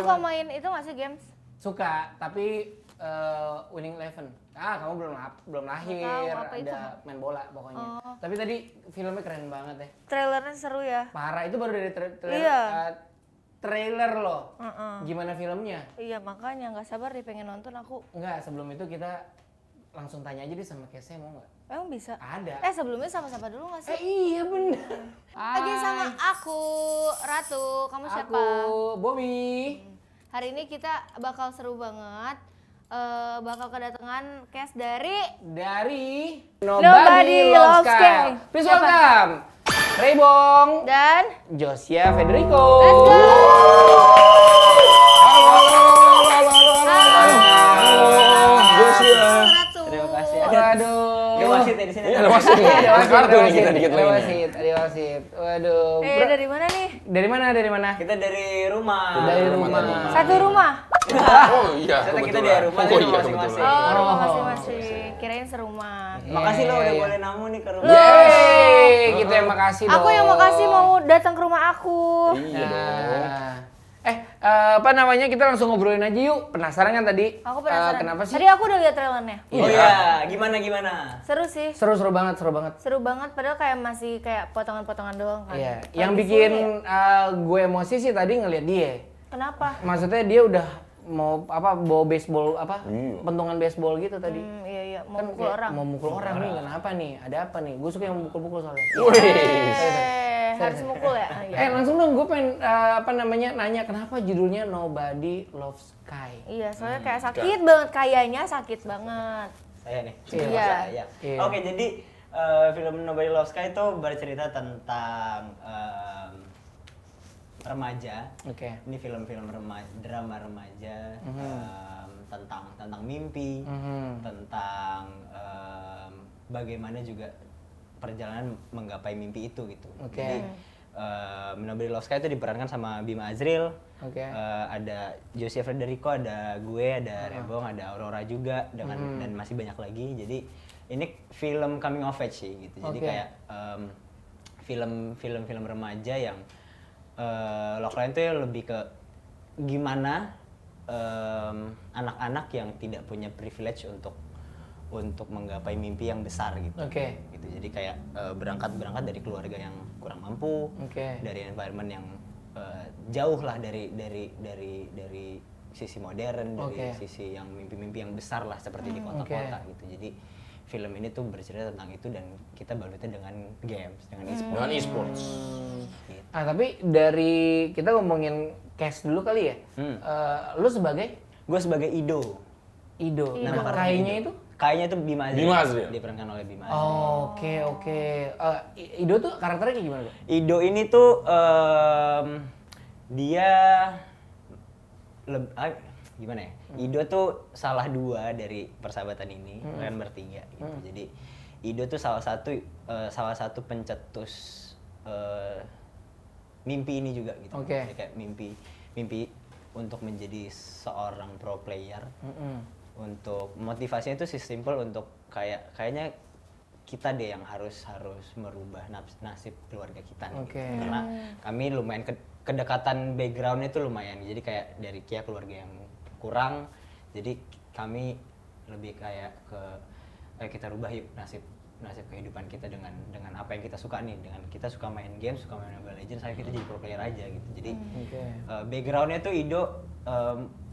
suka main itu nggak sih games? Suka, tapi Winning Eleven. Kamu belum lahir, Tahu, apa itu? ada main bola pokoknya. Tapi tadi filmnya keren banget ya. Trailernya seru ya. Parah, itu baru dari Iya. trailer loh. Gimana filmnya? Iya makanya nggak sabar deh pengen nonton aku. Enggak, sebelum itu kita langsung tanya aja deh sama Kesnya mau nggak? Emang bisa? Ada. Sebelumnya sama-sama dulu nggak sih? Iya bener. Lagi sama aku, Ratu. Kamu siapa? Aku, Bobby. Hari ini kita bakal seru banget. Bakal kedatangan cast dari Nobody Loves Kyle. Please Siapa? welcome Raybong Dan Josia Federico. let's go. Josia. Ratu. Terima kasih. Waduh. Ada wasit ya di sini. Iya, ada wasit nih. Ada kartu nih kita dikit lagi. Ada wasit. Waduh. Dari mana nih? Dari mana? Kita dari rumah. Dari rumah. Satu rumah. Oh iya, Ternyata kita kebetulan. di rumah, Oh di iya, masing-masing. kebetulan. Rumah masing-masing. Kirain serumah. Makasih lo udah Iya. boleh namu nih ke rumah. Yeay, kita yang makasih dong. Aku yang makasih mau datang ke rumah aku. Iya dong. Apa namanya, kita langsung ngobrolin aja yuk. Penasaran kan tadi? Aku penasaran. Kenapa sih? Tadi aku udah lihat trailernya. Oh iya, gimana? Seru sih. Seru banget. Seru banget padahal kayak masih kayak potongan-potongan doang kan. Iya. Kalau Yang di bikin sini ya, gue emosi sih tadi ngeliat dia. kenapa? Maksudnya dia udah mau bawa baseball pentungan baseball gitu tadi. Iya, mau Kan mukul kayak orang. mau mukul orang nih, kenapa nih? Ada apa nih? Gue suka yang mukul-mukul soalnya. Harus mukul ya? Iya. Langsung dong gue pengen nanya kenapa judulnya Nobody Loves Kai? Iya, soalnya kayak sakit banget, kayaknya sakit banget. Saya nih. Iya. Saya. Iya. Oke, jadi film Nobody Loves Sky itu bercerita tentang remaja. Oke. Ini film-film drama remaja tentang mimpi, tentang bagaimana juga perjalanan menggapai mimpi itu gitu. Oke. Jadi Nobody Loves Sky itu diperankan sama Bima Azril. Oke. Ada Josia Federico, ada gue, ada Rebong, ada Aurora juga dan masih banyak lagi. Jadi ini film coming of age sih gitu. Jadi Oke. kayak film remaja yang Lockline itu lebih ke gimana anak-anak yang tidak punya privilege untuk menggapai mimpi yang besar gitu. Oke. Gitu. Jadi kayak berangkat dari keluarga yang kurang mampu, Oke. dari environment yang jauh lah dari sisi modern, dari Oke. sisi yang mimpi-mimpi yang besar lah seperti di kota-kota gitu. Jadi film ini tuh bercerita tentang itu dan kita balutnya dengan games, dengan e-sport. Dengan e-sports. Gitu. Tapi dari kita ngomongin cast dulu kali ya. Lu sebagai Gue sebagai Ido. Nama karakter kayaknya Ido. itu? Kayaknya itu Bima Azril. Bima Azril. Diperankan oleh Bima Azril. Oke. Ido tuh karakternya kayak gimana? Ido ini tuh dia gimana ya? Ido tuh salah dua dari persahabatan ini, kalian bertiga gitu. Jadi Ido tuh salah satu pencetus mimpi ini juga gitu. Oke. Jadi kayak mimpi untuk menjadi seorang pro player. Untuk motivasinya itu simple untuk kayaknya kita deh yang harus merubah nasib keluarga kita nih. Oke. Gitu. Karena kami lumayan kedekatan backgroundnya itu lumayan, jadi kayak dari keluarga yang kurang, jadi kami lebih kayak kita rubah yuk nasib kehidupan kita dengan apa yang kita suka nih, dengan kita suka main game, suka main Mobile Legends, saya kita jadi pro player aja gitu. Jadi backgroundnya tuh Ido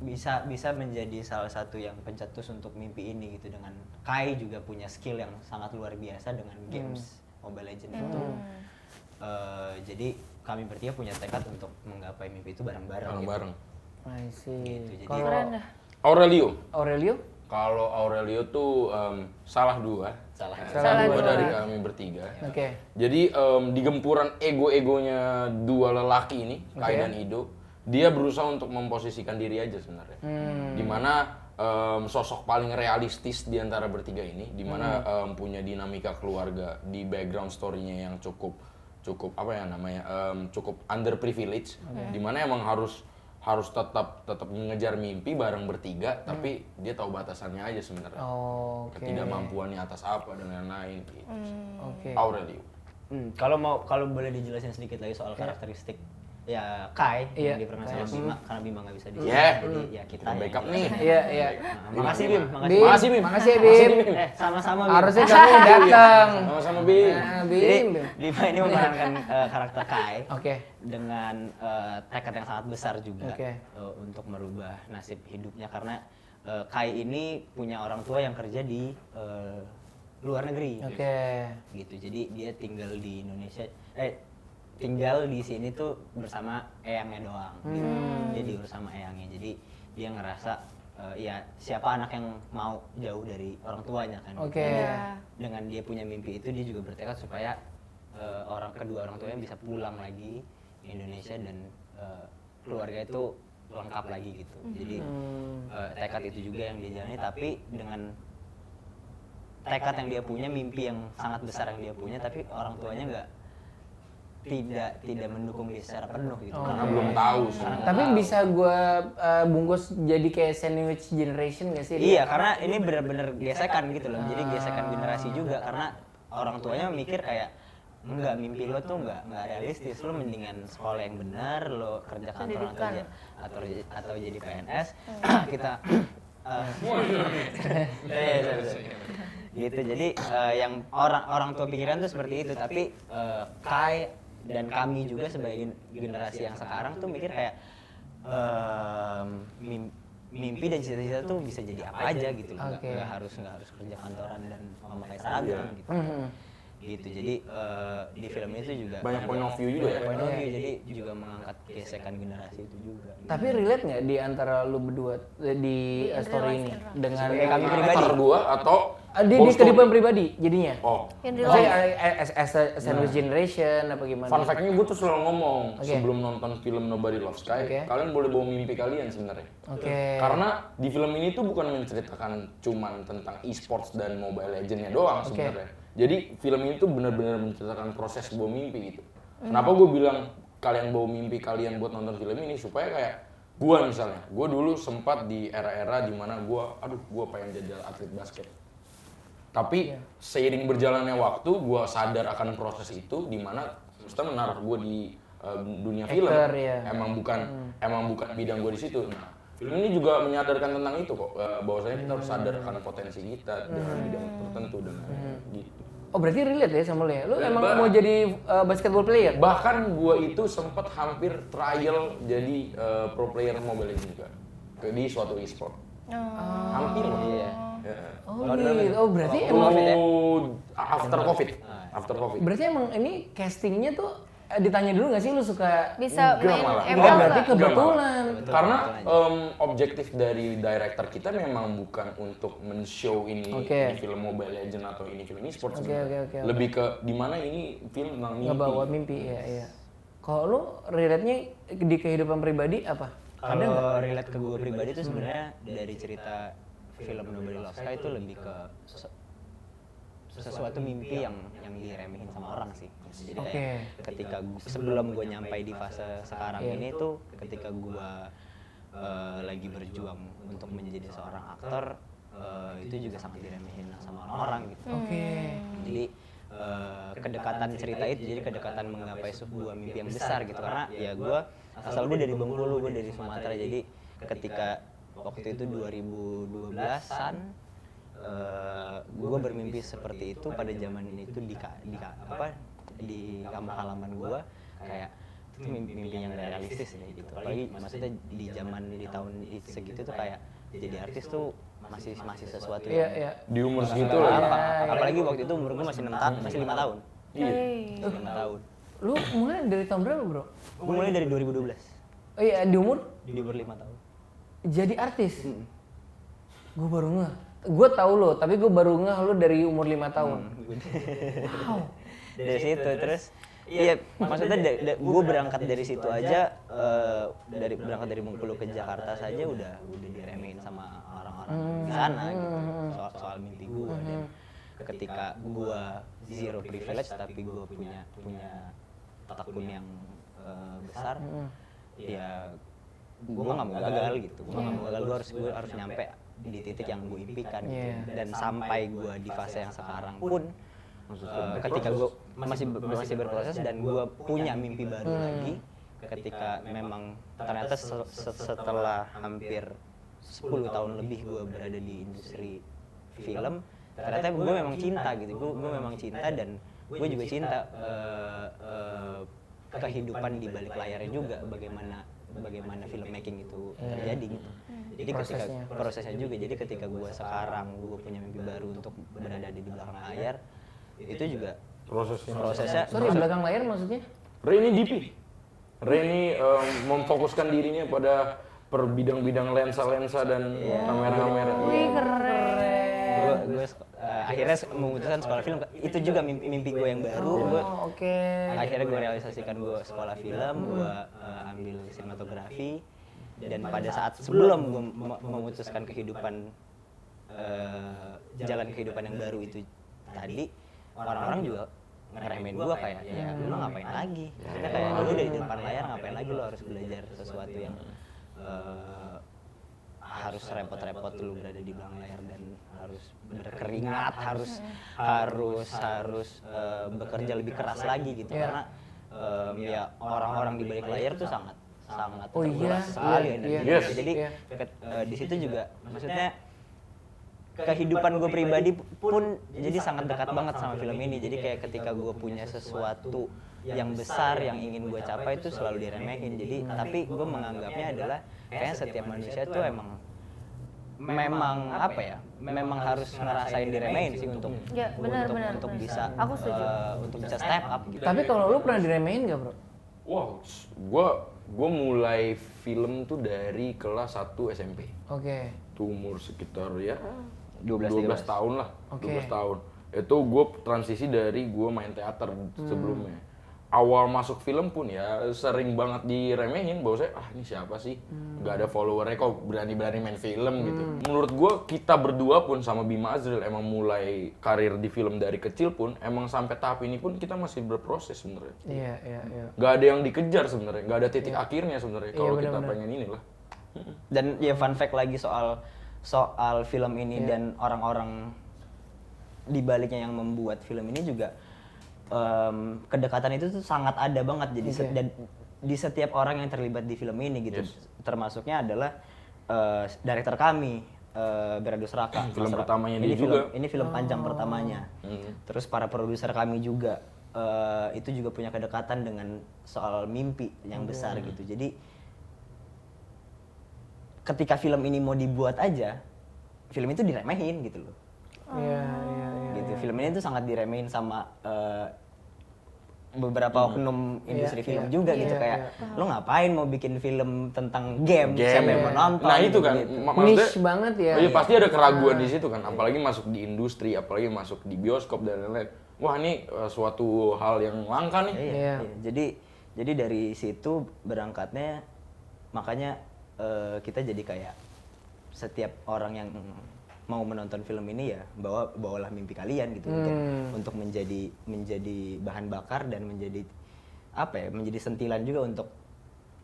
bisa menjadi salah satu yang pencetus untuk mimpi ini gitu, dengan Kai juga punya skill yang sangat luar biasa dengan games Mobile Legends itu. Jadi kami bertiga punya tekad untuk menggapai mimpi itu bareng-bareng. Bareng-bareng. I see. Gitu, jadi- Kalau Keren dah. Aurelio? Kalau Aurelio tuh salah dua. Salah Dua dua. dari kami bertiga. Oke. Jadi di gempuran ego-egonya dua lelaki ini, Kai dan Ido, dia berusaha untuk memposisikan diri aja sebenarnya. Dimana sosok paling realistis di antara bertiga ini, dimana punya dinamika keluarga di background story-nya yang cukup cukup underprivileged, dimana emang harus tetap mengejar mimpi bareng bertiga, tapi dia tahu batasannya aja sebenarnya. Oke. Ketidakmampuannya atas apa dan lain-lain gitu. Oke. Aurelio. kalau boleh dijelasin sedikit lagi soal karakteristik ya Kai Iya, yang diperankan sama Bima karena Bima nggak bisa di sini. Yeah. Jadi ya kita yang Backup jelas. nih. Iya, iya. Nah, makasih Bim, makasih. Bim, Makasih, Bim. makasih ya, Bim. Sama-sama Bim. Harusnya kamu datang. Sama-sama Bim. Nah, Jadi Bim. Bim. Bima ini memerankan karakter Kai Oke. dengan tekad yang sangat besar juga Oke. untuk merubah nasib hidupnya karena Kai ini punya orang tua yang kerja di luar negeri. Oke. Gitu. Jadi dia tinggal di Indonesia tinggal di sini tuh bersama eyangnya doang gitu. Dia diurus sama eyangnya. Jadi dia ngerasa ya siapa anak yang mau jauh dari orang tuanya kan. Oke. Jadi, Iya. dengan dia punya mimpi itu dia juga bertekad supaya kedua orang tuanya bisa pulang lagi ke Indonesia dan keluarga itu lengkap lagi gitu. Jadi tekad itu juga yang dia jalani tapi dengan tekad yang dia punya, mimpi yang sangat besar yang dia punya tapi orang tuanya tidak mendukung dia secara penuh gitu. Karena belum tahu sih. Tapi bisa gue bungkus jadi kayak sandwich generation gak sih? Iya, karena ini benar-benar gesekan gitu loh. Jadi gesekan generasi juga karena orang tuanya mikir kayak enggak, mimpi lo tuh enggak realistis, lo mendingan sekolah yang benar, lo kerja kantoran atau jadi PNS. Kita gitu. Jadi yang orang tua pikiran tuh seperti itu, tapi Kai dan kami juga sebagai generasi yang sekarang tuh mikir kayak mimpi dan cita-cita tuh bisa jadi apa aja gitu loh. Oke. Nggak harus kerja kantoran dan memakai seragam gitu. Gitu. Jadi di film itu juga Banyak point of view juga ya. point of view, jadi juga mengangkat gesekan generasi itu juga. Tapi relate nggak di antara lu berdua di story ini dengan Sebagai kami pribadi. Aktor gua atau di whole story? kehidupan pribadi jadinya? Oh. Yang di Maksudnya luar. as a sandwich generation apa gimana? Fun fact-nya gue tuh selalu ngomong Oke. sebelum nonton film Nobody Loves Sky, Oke. kalian boleh bawa mimpi kalian sebenarnya. Oke. Karena di film ini tuh bukan menceritakan cuman tentang e-sports dan Mobile Legends-nya doang Oke. sebenarnya. Jadi film ini tuh benar-benar menceritakan proses bawa mimpi gitu. Kenapa gue bilang kalian bawa mimpi kalian buat nonton film ini supaya kayak gue misalnya, gue dulu sempat di era-era dimana gue pengen jadi atlet basket. Tapi seiring berjalannya waktu, gue sadar akan proses itu, dimana Musta menaruh gue di dunia film. Actor, ya. Emang bukan bidang gue di situ. Nah, film ini juga menyadarkan tentang itu kok, bahwasanya kita harus sadar akan potensi kita dengan bidang tertentu dan gitu. Oh berarti relate ya sama lu ya? Lu emang mau jadi basketball player? Bahkan gue itu sempat hampir trial jadi pro player Mobile Legends juga di suatu e-sport. Hampir loh. Iya. Ya. Oh gitu. Oh berarti emang After COVID. After COVID. berarti emang ini castingnya tuh ditanya dulu nggak sih lu suka? Bisa Enggak main malah. ML Oh berarti nggak? kebetulan. Karena objektif dari director kita memang bukan untuk men-show ini Oke. film Mobile Legends atau ini film e-sport Oke, sebenarnya. oke. Lebih ke dimana ini film tentang mimpi. Ngebawa mimpi ya iya. Kalau lu relate-nya di kehidupan pribadi apa? Ada nggak? Kalau relate ke gue pribadi itu sebenarnya dari cerita film Nobody Loves Sky itu lebih ke sesuatu mimpi yang diremehin sama orang sih. Jadi kayak ketika sebelum gue nyampe di fase sekarang ini tuh ketika gue lagi berjuang untuk menjadi seorang aktor itu juga sangat diremehin sama orang-orang gitu. Oke. Jadi kedekatan cerita itu jadi kedekatan menggapai sebuah mimpi yang besar gitu karena ya gue asal gue dari Bengkulu, gue dari Sumatera, jadi ketika waktu itu 2012-an gue bermimpi seperti itu pada zaman itu di kampung halaman gue kayak itu mimpi yang realistis ya gitu. Apalagi maksudnya di zaman di tahun segitu tuh kayak jadi artis tuh masih sesuatu Iya, yang iya. Di umur segitu apa, lah. apalagi waktu itu umur gue masih 5 tahun. Iya. Masih 5 tahun. Lu mulai dari tahun berapa, Bro? Gue mulai dari 2012 Oh iya, di umur di umur 5 tahun. jadi artis. Gue baru ngeh. Gue tahu lo, tapi gue baru ngeh lo dari umur 5 tahun. Wow. Dari situ terus iya maksudnya gue berangkat dari situ aja berangkat dari Bengkulu ke Jakarta saja udah diremehin sama orang-orang di sana gitu soal mimpi gue dan ketika gue zero privilege tapi gue punya tekun yang besar ya gue nggak mau gagal gitu. Gue nggak mau gagal, gue harus nyampe di titik yang gue impikan gitu. Dan sampai gue di fase yang sekarang pun ketika gue masih berproses dan gue punya mimpi baru lagi ketika memang ternyata setelah hampir 10 tahun lebih gue berada di industri film, ternyata gue memang cinta gitu. Gue memang cinta dan gue juga cinta kehidupan di balik layarnya juga, bagaimana filmmaking itu terjadi gitu. Jadi ketika prosesnya juga, jadi ketika gue sekarang gue punya mimpi baru untuk berada di belakang layar, itu juga prosesnya. Sorry, belakang layar maksudnya? Reni DP. Reni memfokuskan dirinya pada per bidang-bidang lensa-lensa dan kamera-kamera. Wih, keren. Gue akhirnya memutuskan sekolah film. Itu juga mimpi gue yang baru. Oke. Akhirnya gue realisasikan, gue sekolah film, gue ambil sinematografi, dan pada saat sebelum gue memutuskan kehidupan jalan kehidupan yang baru itu tadi, orang-orang juga ngeremehin gue kayak, ya lu ngapain lagi? Kita kayak lu udah di depan layar, ngapain lagi lu harus belajar sesuatu yang harus repot-repot lu berada di belakang layar dan harus berkeringat, harus bekerja lebih keras lagi gitu. Karena ya orang-orang di balik layar tuh sangat terkuras sekali energinya. Jadi di situ juga maksudnya kehidupan gue pribadi pun jadi sangat dekat banget sama film ini. Jadi kayak ketika gue punya sesuatu yang besar yang ingin gue capai itu selalu diremehin. Jadi tapi gue menganggapnya adalah kayaknya setiap manusia tuh memang apa ya? Memang harus ngerasain diremehin sih untuk untuk bisa untuk bisa step up gitu. Tapi kalau lu pernah diremehin gak, bro? Wow, gue mulai film tuh dari kelas 1 SMP. Oke. Tuh umur sekitar ya 12 tahun lah. Oke. 12 tahun. Itu gue transisi dari gue main teater sebelumnya. Awal masuk film pun ya sering banget diremehin bahwa saya, ini siapa sih? Gak ada followernya kok berani-berani main film gitu. Menurut gue kita berdua pun sama Bima Azril emang mulai karir di film dari kecil pun emang sampai tahap ini pun kita masih berproses sebenarnya. Iya. Gak ada yang dikejar sebenarnya, gak ada titik akhirnya sebenarnya kalau kita pengen inilah. Dan ya fun fact lagi soal film ini dan orang-orang di baliknya yang membuat film ini juga kedekatan itu tuh sangat ada banget. Jadi dan di setiap orang yang terlibat di film ini gitu, termasuknya adalah director kami Beradus Raka. Film pertamanya dia juga. Ini film panjang pertamanya. Terus para produser kami juga itu juga punya kedekatan dengan soal mimpi yang besar gitu. Jadi ketika film ini mau dibuat aja, film itu diremehin gitu loh. Iya. Gitu. Film ini tuh sangat diremehin sama beberapa oknum industri film juga gitu, kayak lo ngapain mau bikin film tentang game, siapa yang mau nonton? Nah itu kan, gitu. Niche banget ya. Iya pasti ada keraguan di situ kan, apalagi masuk di industri, apalagi masuk di bioskop dan lain-lain. Wah ini suatu hal yang langka nih. Iya. Jadi dari situ berangkatnya, makanya kita jadi kayak setiap orang yang mau menonton film ini ya bawalah mimpi kalian gitu untuk menjadi bahan bakar dan menjadi menjadi sentilan juga untuk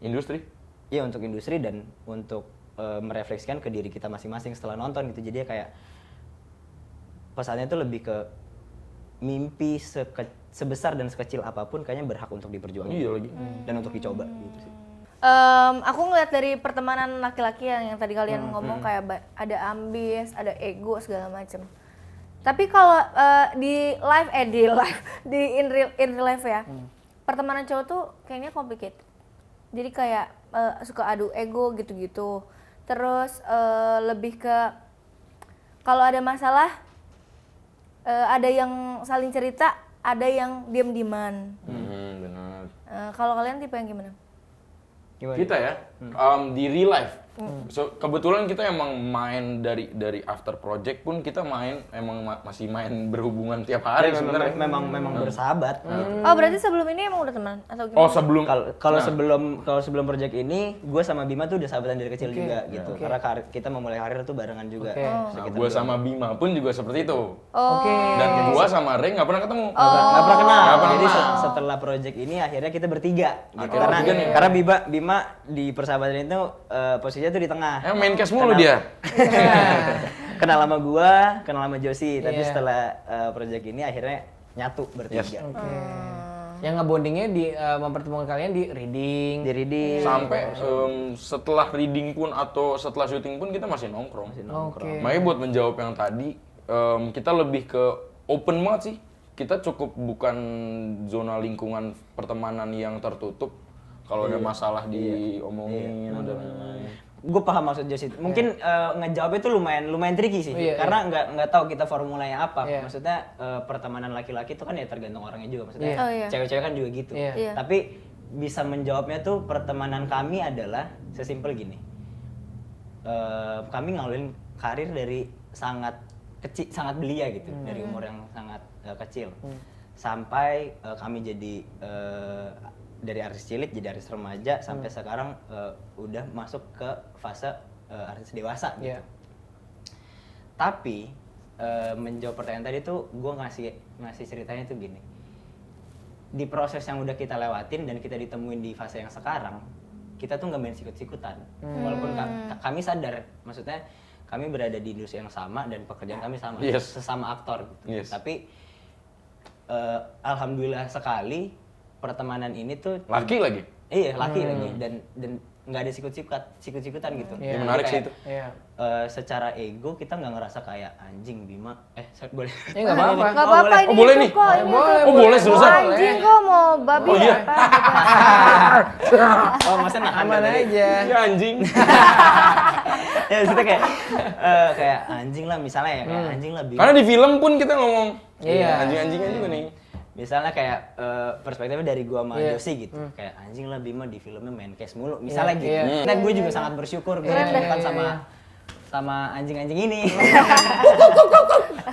Industri? Iya, untuk industri dan untuk merefleksikan ke diri kita masing-masing setelah nonton gitu. Jadi kayak pesannya itu lebih ke mimpi sebesar dan sekecil apapun kayaknya berhak untuk diperjuangkan. Iya lagi. Dan untuk dicoba gitu sih. Aku ngeliat dari pertemanan laki-laki yang tadi kalian ngomong kayak ada ambis, ada ego segala macem. Tapi kalau in real life ya, pertemanan cowok tuh kayaknya complicated. Jadi kayak suka adu ego gitu-gitu. Terus lebih ke kalau ada masalah ada yang saling cerita, ada yang diam-diaman. Benar. Kalau kalian tipe yang gimana? Kita ya, di real life. So, kebetulan kita emang main dari after project pun kita masih main berhubungan tiap hari sebenarnya. Memang bersahabat. Gitu. Oh berarti sebelum ini emang udah teman atau gimana? Oh sebelum Kalau sebelum project ini, gue sama Bima tuh udah sahabatan dari kecil juga gitu. Karena kita memulai karir tuh barengan juga. Nah, gue sama Bima pun juga seperti itu. Oke. Dan gue sama Ray nggak pernah ketemu. Nggak pernah kenal. Nggak pernah Jadi kenal. setelah project ini akhirnya kita bertiga. Gitu. Akhirnya bertiga nih. Karena Bima di persahabatan itu posisinya tuh di tengah. Main cash mulu dia. Kenal sama gua, kenal sama Josie. Tapi setelah project ini akhirnya nyatu bertiga. Oke. Yang ngebondingnya di mempertemukan kalian di reading. Di reading. Sampai setelah reading pun atau setelah syuting pun kita masih nongkrong. Oke. Makanya buat menjawab yang tadi, kita lebih ke open banget sih. Kita cukup bukan zona lingkungan pertemanan yang tertutup. Kalau ada masalah diomongin dan lain-lain. Gue paham maksud Josie. Mungkin ngejawabnya itu lumayan tricky sih. Iya, karena nggak tahu kita formulanya apa. Iya. Maksudnya pertemanan laki-laki itu kan ya tergantung orangnya juga. Maksudnya Iya. Oh, iya. cewek-cewek kan juga gitu. Iya. Iya. Tapi bisa menjawabnya tuh pertemanan kami adalah sesimpel gini. Kami ngawalin karir dari sangat kecil, sangat belia gitu, dari umur yang sangat kecil. Sampai kami jadi dari artis cilik jadi artis remaja sampai sekarang udah masuk ke fase artis dewasa gitu. Iya. Tapi menjawab pertanyaan tadi tuh gue ngasih ceritanya tuh gini. Di proses yang udah kita lewatin dan kita ditemuin di fase yang sekarang, kita tuh nggak main sikut-sikutan. Walaupun kami sadar, maksudnya kami berada di industri yang sama dan pekerjaan kami sama, Yes. sesama aktor. Gitu. Yes. Tapi alhamdulillah sekali pertemanan ini tuh Laki lagi. iya laki lagi dan nggak ada sikut-sikutan gitu. Iya, Jadi menarik sih kayak, itu. Iya. secara ego kita nggak ngerasa kayak anjing Bima. Boleh. Ya nggak apa-apa. Nggak apa-apa Oh, ini boleh YouTube nih? kok, ini Boleh, YouTube. Oh, boleh, seriusan? Mau anjing kok mau babi Oh, iya. apa? Oh maksudnya nahan Aman tadi. aja. Ya anjing. Ya maksudnya kayak anjing lah misalnya ya kayak anjing lah Bima. Karena di film pun kita ngomong Iya. anjing-anjingnya juga nih. Misalnya kayak perspektifnya dari gua sama Iya. Josie gitu. Kayak anjing lah Bima di filmnya main case mulu. Misalnya Iya, gitu. iya. Nah, gue juga sangat bersyukur gue ditemukan sama anjing-anjing ini.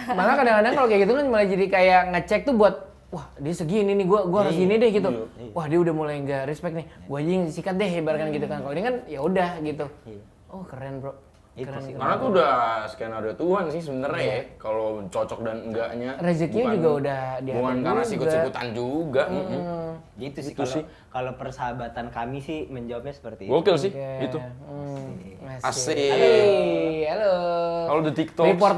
Malah kadang-kadang kalau kayak gitu kan malah jadi kayak ngecek tuh buat wah dia segini nih gua harus gini deh gitu. Wah dia udah mulai nggak respect nih. Gua aja yang sikat deh ibaratkan gitu kan. Kalau ini kan ya udah gitu. Iya. Oh keren bro. Itu Keren. sih. Karena tuh udah skenario Tuhan sih sebenarnya ya. Kalau cocok dan enggaknya. Rezekinya juga udah diatur Bukan karena juga. sikut-sikutan juga. Gitu sih Itu kalau sih. kalau persahabatan kami sih menjawabnya seperti itu. Gokil sih Oke. itu. Asik. Asik. Hey, halo. Kalau di TikTok. Report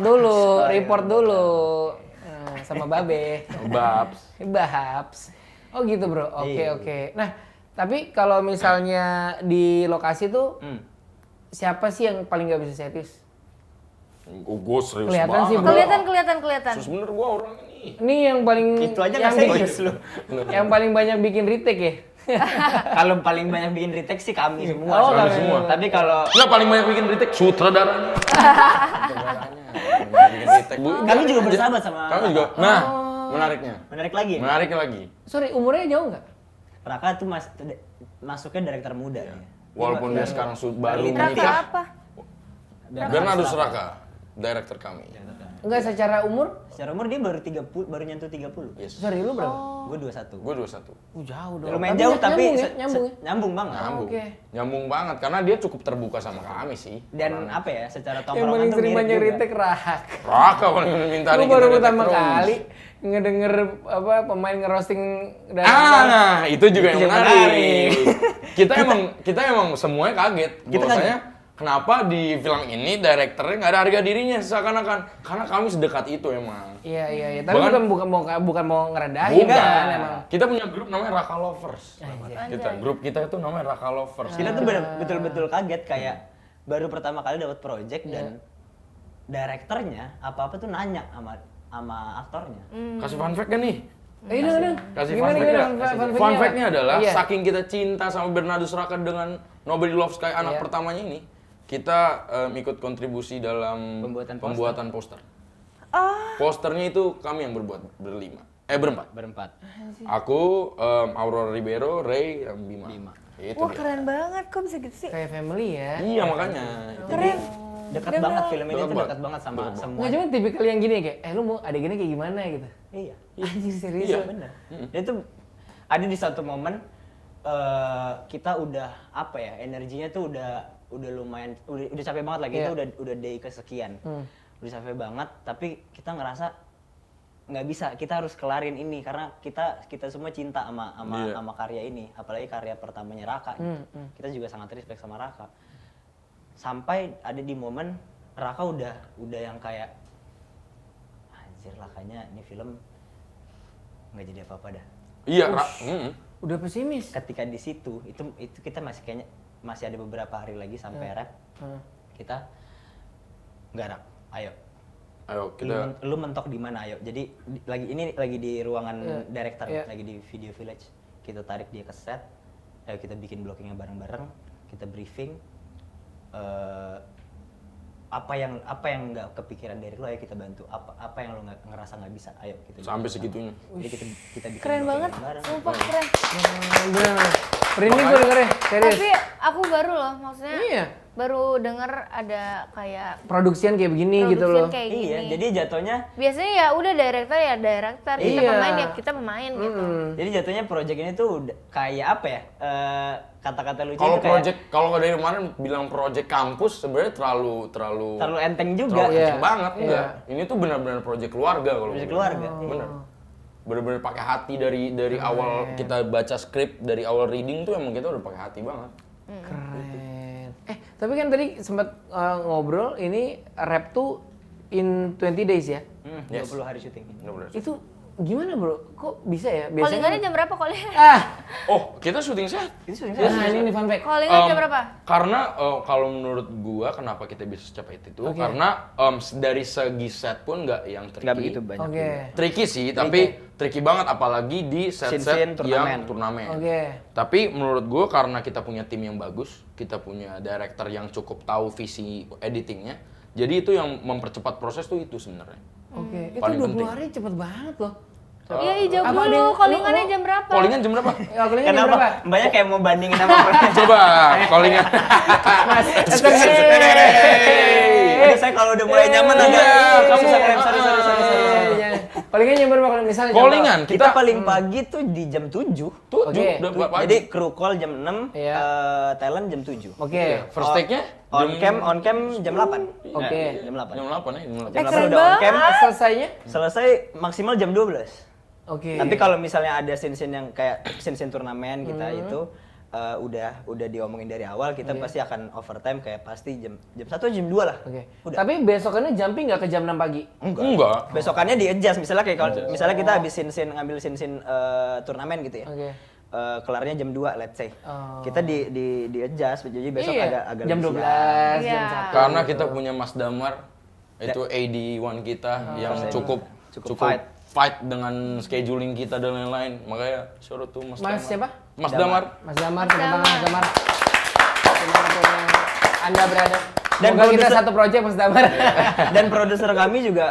dulu. Sama Babe. Babs. Babs. Oh gitu bro. Oke Iya. oke. Nah tapi kalau misalnya di lokasi tuh siapa sih yang paling nggak bisa setis? Gue serius Kelihatan banget. sih, bro. Kelihatan. Terus bener gue orang ini. Ini yang paling Itu aja yang nggak serius lu. yang paling banyak bikin retake ya. Kalau paling banyak bikin retake sih kami semua. Oh, sebenarnya. kami semua. Tapi kalau Nggak, paling banyak bikin retake sutradaranya. Bikin retake. kami juga bersahabat sama Kami juga. Nah, menariknya. menarik lagi. ya? Menariknya lagi. Sorry umurnya jauh nggak? Raka tuh masuknya director muda ya. Walaupun dia sekarang baru Raka menikah. apa? Bernardus Raka, director kami. Enggak secara umur? Secara umur dia baru 30, baru nyentuh 30. Yes. Sorry lu berapa? Gue 21. Gue 21. Jauh dong. Lumayan jauh tapi nyambung ya? Nyambung ya? nyambung banget. Nyambung. Oke. Nyambung banget karena dia cukup terbuka sama kami sih. Dan apa ya, secara Yang tongkrongan paling tuh sering mirip banyak juga. retake Raka. Raka paling minta Lu kita baru retake pertama terus. kali ngedenger apa pemain ngerosting dari Nah, itu juga yang Itu yang menarik. menarik. kita emang semuanya kaget. Kita Bahwasanya kenapa di film ini direkturnya nggak ada harga dirinya seakan-akan karena kami sedekat itu emang. Iya. Tapi Bahkan- bukan mau ngerendahin Bukan. kan emang. Kita punya grup namanya Raka Lovers. Grup kita itu namanya Raka Lovers. Kita tuh betul-betul kaget kayak baru pertama kali dapat project dan direkturnya apa-apa tuh nanya sama aktornya. Kasih fun fact kan nih? Dong. Kasih Gimana, fun gimana? fact-nya. Fun Fun fact-nya fact-nya adalah Iya. saking kita cinta sama Bernardus Raka dengan Nobody Loves Sky anak Iya. pertamanya ini, kita ikut kontribusi dalam Pembuatan poster. Posternya itu kami yang berempat. Berempat. Aku, Aurora Ribeiro, Ray, Bima. Itu Wah dia. keren banget, kok bisa gitu sih? Kayak family ya. Iya makanya. Keren. Dekat banget film ini Dekat tuh banget. dekat banget sama semua. Nggak cuma tipikal yang gini kayak, lu mau adegannya kayak gimana gitu. Iya. Anjing serius. Iya. Bener. Dia tuh ada di satu momen kita udah apa ya, energinya tuh udah lumayan udah capek banget lah, kita udah day kesekian. Udah capek banget tapi kita ngerasa nggak bisa, kita harus kelarin ini karena kita semua cinta sama karya ini, apalagi karya pertamanya Raka gitu. Kita juga sangat respect sama Raka. Sampai ada di momen Raka udah yang kayak anjir lah kayaknya ini film nggak jadi apa-apa dah. Iya, Udah pesimis. Ketika di situ itu kita masih kayaknya masih ada beberapa hari lagi sampai rap. Kita garap. Ayo. Ayo kita Lu mentok di mana ayo. Jadi lagi di ruangan director, lagi di Video Village. Kita tarik dia ke set. Ayo kita bikin blockingnya bareng-bareng, kita briefing. Apa yang nggak kepikiran dari lo, ayo kita bantu. Apa yang lo ngerasa nggak bisa, ayo kita sampai bikin segitunya. sama. Jadi kita bikin Keren blocking banget, bareng. sumpah keren. Bener. Merinding gue dengernya, serius. Tapi aku baru loh, maksudnya Iya. baru denger ada kayak Produksian kayak begini gitu produksian loh. kayak gini. Iya, jadi jatuhnya Biasanya ya udah director, kita Iya. pemain ya kita pemain gitu. Jadi jatuhnya project ini tuh kayak apa ya? Kata-kata lucu Kalau itu kayak project, kalau dari kemarin bilang project kampus sebenarnya terlalu terlalu enteng juga. terlalu kenceng banget, Iya. enggak. Ini tuh benar-benar project keluarga kalau Project menurut keluarga. gue. Bener. Bener-bener pakai hati dari awal kita baca skrip, dari awal reading tuh emang kita udah pakai hati banget. Keren. Tapi kan tadi sempat ngobrol ini rap tuh in 20 days ya. 20 hari syuting. Bener-bener. Itu gimana bro? Kok bisa ya? Callingannya jam berapa callingan? Oh, kita syuting set. Itu syuting Nah ini fun fact. Callingan jam berapa? Karena kalau menurut gua kenapa kita bisa secepat itu Oke. karena dari segi set pun nggak yang tricky. Nggak begitu banyak. Oke. Tricky sih, tapi tricky banget apalagi di Scene-scene set-set turnamen. yang turnamen. Oke. Tapi menurut gue karena kita punya tim yang bagus, kita punya director yang cukup tahu visi editingnya, jadi itu yang mempercepat proses tuh itu sebenarnya. Oke. Itu Paling 20 penting. hari cepet banget loh. Iya, jawab apa ada dulu. yang- Callingannya lu- jam berapa? Callingan jam berapa? Ya callingan jam Kenapa? berapa? Mbaknya kayak mau bandingin sama Coba callingan. Mas, Aduh, saya kalau udah mulai nyaman Iya, agak kamu- susah rem. Sorry. Callingan jam berapa kalau misalnya? jam Callingan Kita paling pagi tuh di jam 7. Tujuh, Oke. udah pagi. Jadi crew call jam 6, Iya. talent jam 7. berapa? Oke. First take-nya On cam jam 8. Oke. Jam 8. jam 8 ya, jam 8. Jam 8 keren udah on cam, Selesainya? selesai maksimal jam 12. Oke. Tapi kalau misalnya ada scene-scene yang kayak scene-scene turnamen kita itu udah diomongin dari awal, kita pasti akan overtime kayak pasti jam 1 jam 2 lah. Oke. Udah. Tapi besokannya jumping nggak ke jam 6 pagi? Enggak. Besokannya di adjust, misalnya kayak kalau misalnya kita habis ngambil scene turnamen gitu ya. Oke. Kelarnya jam 2 let's say. Oh. Kita di adjust, jadi besok Iya. agak jam lebih 12, Iya. jam 1. Karena kita punya Mas Damar, itu AD1 kita yang cukup fight dengan scheduling kita dan lain-lain. Makanya suruh tuh Mas Mas Damar. siapa? Mas Damar. Mas Damar, tepuk tangan Mas Damar. Dimanapun Anda berada. Dan Semoga kita produser- satu project Mas Damar. Dan produser kami juga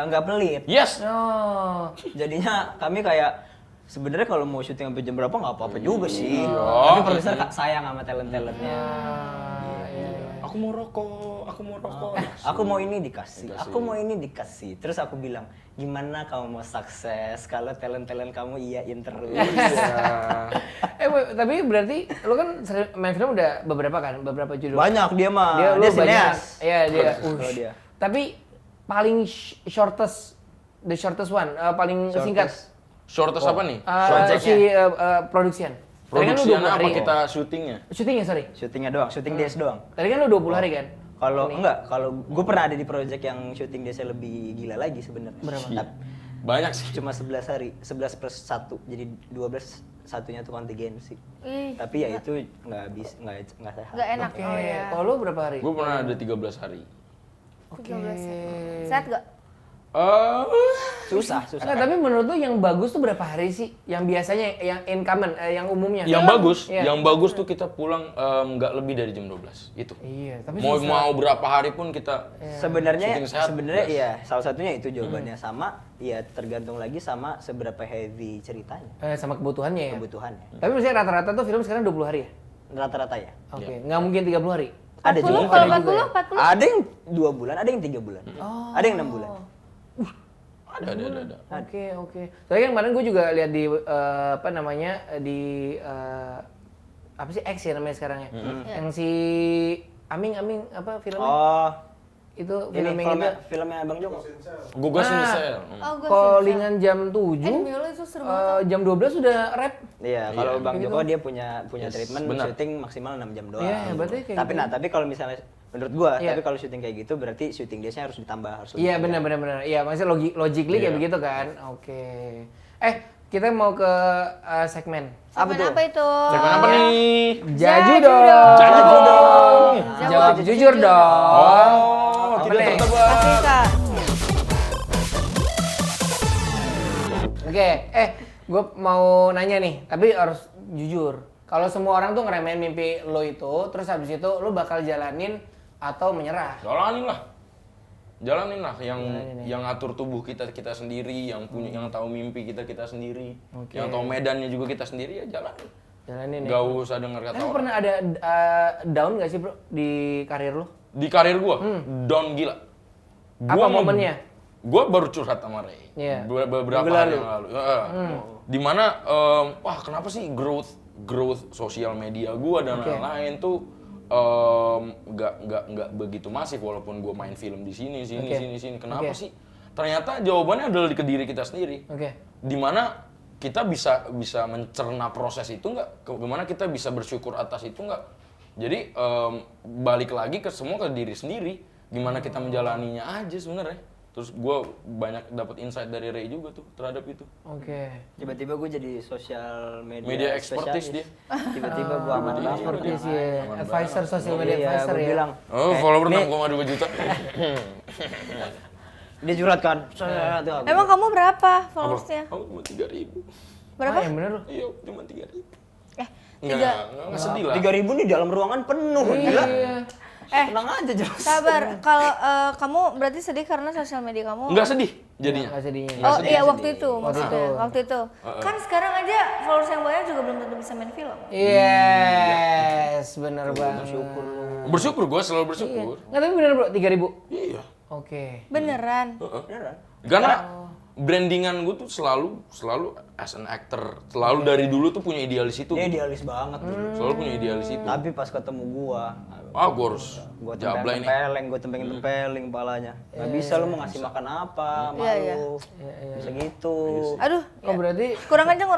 nggak pelit. Yes. Oh. Jadinya kami kayak sebenarnya kalau mau syuting sampai jam berapa nggak apa-apa juga sih. Iya. Tapi produser sayang sama talent-talentnya. Aku mau rokok, aku mau rokok. Aku mau ini dikasih, aku mau ini dikasih. Terus aku bilang, gimana kamu mau sukses kalau talent-talent kamu iyain terus? Tapi berarti lu kan main film udah beberapa kan? Beberapa judul. Banyak dia mah, Dia, dia, lu banyak. sineas. Iya, dia. Kalau dia. Tapi paling the shortest one, paling singkat. Shortest apa nih? Produksian. Tadi kan lu 20 Produksinya apa hari. kita syutingnya? Syutingnya, sorry. Syutingnya doang, syuting days doang. Tadi kan lu 20 hari kan? Kalau enggak, kalau gue pernah ada di project yang syuting daysnya lebih gila lagi sebenarnya. Berapa? Banyak sih. Cuma 11 hari, 11 plus 1, jadi 12 satunya tuh kontingensi. Ih, Tapi ya itu nggak sehat. nggak enak. Oke. Oh ya. Kalau lu berapa hari? Gue pernah ada 13 hari. 13 ya. Sehat gak? Susah. Enggak, tapi menurut lu yang bagus tuh berapa hari sih? Yang biasanya, yang in common, yang umumnya? Yang bagus, Iya. yang bagus tuh kita pulang nggak lebih dari jam 12 itu. Iya, tapi Mau susah. mau berapa hari pun kita Sebenarnya Syuting sehat, sebenarnya gas. iya, salah satunya itu jawabannya sama, ya tergantung lagi sama seberapa heavy ceritanya, Sama kebutuhannya ya? kebutuhannya. Tapi maksudnya rata-rata tuh film sekarang 20 hari ya? Rata-rata ya. Oke, nggak mungkin 30 hari? Ada 40, juga. kalau ada juga 40, 40. Ada yang 2 bulan, ada yang 3 bulan. Ada yang 6 bulan. ada. Oke. Soalnya kan kemarin gue juga lihat di apa sih X ya namanya sekarang ya? Yang si Aming apa filmnya? Oh, Itu ini film yang itu filmnya Abang Joko. Gugas in the Cell. Oh, gue callingan jam 7. demi Allah itu seru banget. Jam 12 sudah rap. Iya, kalau Bang gitu. Joko dia punya treatment benar. syuting maksimal 6 jam doang. Iya, berarti kayak Tapi gitu. tapi kalau misalnya menurut gua, Iya. tapi kalau syuting kayak gitu berarti syuting daysnya harus ditambah, harus lebih Iya panjang. benar. Iya, maksudnya logically kayak Iya. begitu kan. Oke. kita mau ke segmen. Segmen apa itu? Segmen apa nih? Jaju Jaju dong. dong. Jaju dong. Jawab jujur dong. Oh, Apa tidak nih? tertebak. Kasih Kak. Oke, gue mau nanya nih, tapi harus jujur. Kalau semua orang tuh ngeremehin mimpi lo itu, terus habis itu lo bakal jalanin atau menyerah? Jalanin lah yang ngatur tubuh kita sendiri, yang punya yang tahu mimpi kita sendiri, Oke. yang tahu medannya juga kita sendiri ya jalanin. Jalanin ya. Gak usah dengar kata Emang orang. pernah ada down gak sih bro di karir lo? Di karir gua down gila. Apa momennya? Gua baru curhat sama Ray. Iya. Beberapa hari yang lalu. Dimana wah kenapa sih growth sosial media gua dan lain-lain tuh nggak begitu masif walaupun gue main film di sini. Kenapa Oke. sih? Ternyata jawabannya adalah di diri kita sendiri. Oke. Dimana kita bisa mencerna proses itu nggak? Gimana kita bisa bersyukur atas itu nggak? Jadi balik lagi ke diri sendiri. Gimana kita menjalaninya aja sebenarnya. Terus gue banyak dapat insight dari Ray juga tuh terhadap itu. Oke. Tiba-tiba gue jadi sosial Media expertise dia. Tiba-tiba gue aman banget. Seperti si advisor social media Iya, advisor gue ya. bilang. Oh, follower 6,2 juta. Dia curhat kan. Set, ya. Emang kamu berapa followersnya? Aku cuma 3.000. Berapa? Ah, yang bener lo. Iya, cuma 3.000. Tiga. Nggak sedih lah. 3.000 nih dalam ruangan penuh. Gila. Iya. Tenang aja jelas. Sabar. Kalau kamu berarti sedih karena sosial media kamu. Nggak sedih jadinya. Nggak sedihnya. Oh sedih, iya nggak waktu itu maksudnya. Waktu itu. Kan sekarang aja followers yang banyak juga belum tentu bisa main film. Yes, bener banget. Bersyukur, gue selalu bersyukur. Nggak, tapi bener bro, 3.000. Iya. Oke. Beneran. Karena brandingan gue tuh selalu as an actor, selalu dari dulu tuh punya idealis itu. Dia gitu. idealis banget tuh. Selalu punya idealis itu. Tapi pas ketemu gua, Gue harus gua jablay nih. tempeleng, gua tempeleng kepalanya. Nggak bisa lu mau ngasih makan apa, sama Iya, iya. lu. Bisa gitu. Aduh, Oh berarti kurang kencang.